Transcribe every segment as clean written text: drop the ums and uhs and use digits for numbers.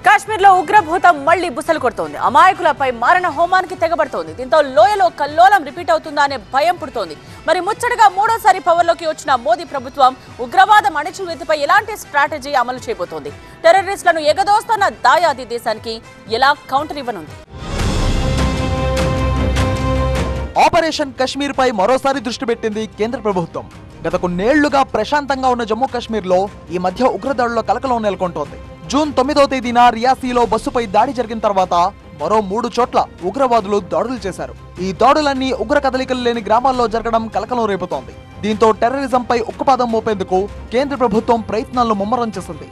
కాశ్మీర్లో ఉగ్రభూతం మళ్లీ బుసలు కొడుతోంది. అమాయకులపై మారణ హోమానికి తెగబడుతోంది. దీంతో లోయలో కల్లోలం రిపీట్ అవుతుందా అనే భయం పుడుతోంది. మరి ముచ్చటగా మూడోసారి పవర్లోకి వచ్చిన మోదీ ప్రభుత్వం ఉగ్రవాదం అణచివేతపై ఎలాంటి స్ట్రాటజీ అమలు చేయబోతోంది? టెర్రరిస్టులను ఎగదోస్తున్న దాయాది దేశానికి ఎలా కౌంటర్ ఇవ్వనుంది? ఆపరేషన్ కశ్మీర్ పై మరోసారి దృష్టి పెట్టింది కేంద్ర ప్రభుత్వం. గత కొన్నేళ్లుగా ప్రశాంతంగా ఉన్న జమ్మూ కాశ్మీర్లో ఈ మధ్య ఉగ్రదాడుల కలకలం నెలకొంటోంది. జూన్ 9వ తేదీన రియాసీలో బస్సుపై దాడి జరిగిన తర్వాత మరో 3 చోట్ల ఉగ్రవాదులు దాడులు చేశారు. ఈ దాడులన్నీ ఉగ్ర కదలికలు లేని గ్రామాల్లో జరగడం కలకలం రేపుతోంది. దీంతో టెర్రరిజంపై ఉక్కుపాదం మోపేందుకు కేంద్ర ప్రభుత్వం ప్రయత్నాలను ముమ్మరం చేసింది.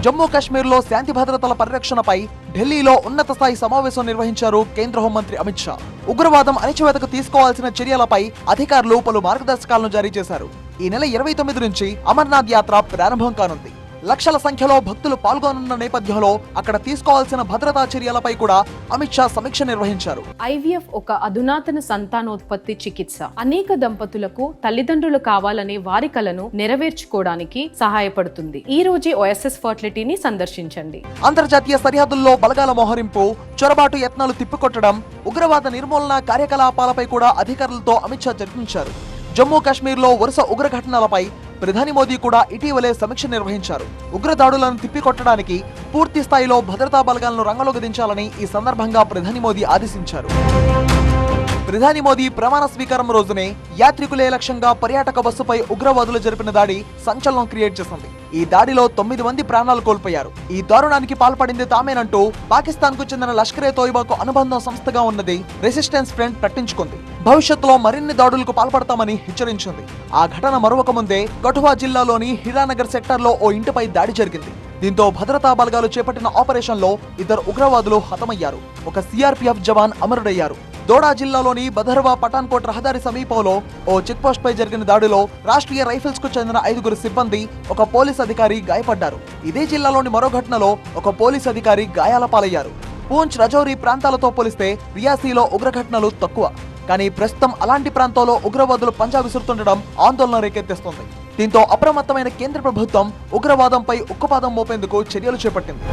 జమ్మూ కాశ్మీర్లో శాంతి భద్రతల పరిరక్షణపై ఢిల్లీలో ఉన్నత స్థాయి సమావేశం నిర్వహించారు కేంద్ర హోంమంత్రి అమిత్ షా. ఉగ్రవాదం అణచివేతకు తీసుకోవాల్సిన చర్యలపై అధికారులు పలు మార్గదర్శకాలను జారీ చేశారు. ఈ నెల 29 నుంచి అమర్నాథ్ యాత్ర ప్రారంభం కానుంది. లక్షల సంఖ్యలో భక్తులు పాల్గొనున్న నేపథ్యంలో అక్కడ తీసుకోవాల్సిన భద్రతా చర్యలపై కూడా అమిత్ షా సమీక్ష నిర్వహించారు. ఐవీఎఫ్ ఒక అధునాతన సంతానోత్పత్తి చికిత్స. అనేక దంపతులకు తల్లిదండ్రులు కావాలనే వారి కలను నెరవేర్చుకోవడానికి సహాయపడుతుంది. ఈ రోజే ఓఎస్ఎస్ ఫర్టిలిటీని సందర్శించండి. అంతర్జాతీయ సరిహద్దుల్లో బలగాల మోహరింపు, చొరబాటు యత్నాలు తిప్పికొట్టడం, ఉగ్రవాద నిర్మూలన కార్యకలాపాలపై కూడా అధికారులతో అమిత్ షా చర్చించారు. జమ్మూ కాశ్మీర్లో వరుస ఉగ్ర ఘటనలపై ప్రధాని మోదీ కూడా ఇటీవలే సమీక్ష నిర్వహించారు. ఉగ్రదాడులను తిప్పికొట్టడానికి పూర్తి స్థాయిలో భద్రతా బలగాలను రంగంలోకి దించాలని ఈ సందర్భంగా ప్రధాని మోదీ ఆదేశించారు. ప్రధాని మోదీ ప్రమాణ స్వీకారం రోజునే యాత్రికులే లక్ష్యంగా పర్యాటక బస్సుపై ఉగ్రవాదులు జరిపిన దాడి సంచలనం క్రియేట్ చేసింది. ఈ దాడిలో 9 మంది ప్రాణాలు కోల్పోయారు. ఈ దారుణానికి పాల్పడింది తామేనంటూ పాకిస్తాన్ కు చెందిన లష్కరే తోయిబాకు అనుబంధ సంస్థగా ఉన్నది రెసిస్టెన్స్ ఫ్రంట్ ప్రకటించుకుంది. భవిష్యత్తులో మరిన్ని దాడులకు పాల్పడతామని హెచ్చరించింది. ఆ ఘటన మరొక ముందే కఠువా జిల్లాలోని హీరానగర్ సెక్టార్లో ఓ ఇంటిపై దాడి జరిగింది. దీంతో భద్రతా బలగాలు చేపట్టిన ఆపరేషన్లో 2 ఉగ్రవాదులు హతమయ్యారు. ఒక సిఆర్పీఎఫ్ జవాన్ అమరుడయ్యారు. దోడా జిల్లాలోని బధర్వా పఠాన్కోట్ రహదారి సమీపంలో ఓ చెక్పోస్ట్ పై జరిగిన దాడిలో రాష్ట్రీయ రైఫిల్స్ కు చెందిన 5 సిబ్బంది, ఒక పోలీస్ అధికారి గాయపడ్డారు. ఇదే జిల్లాలోని మరో ఘటనలో ఒక పోలీస్ అధికారి గాయాల పాలయ్యారు. పూంచ్, రజౌరి ప్రాంతాలతో పోలిస్తే రియాసీలో ఉగ్ర ఘటనలు తక్కువ. కానీ ప్రస్తుతం అలాంటి ప్రాంతాల్లో ఉగ్రవాదులు పంజా విసురుతుండడం ఆందోళన రేకెత్తిస్తోంది. దీంతో అప్రమత్తమైన కేంద్ర ప్రభుత్వం ఉగ్రవాదంపై ఉక్కుపాదం మోపేందుకు చర్యలు చేపట్టింది.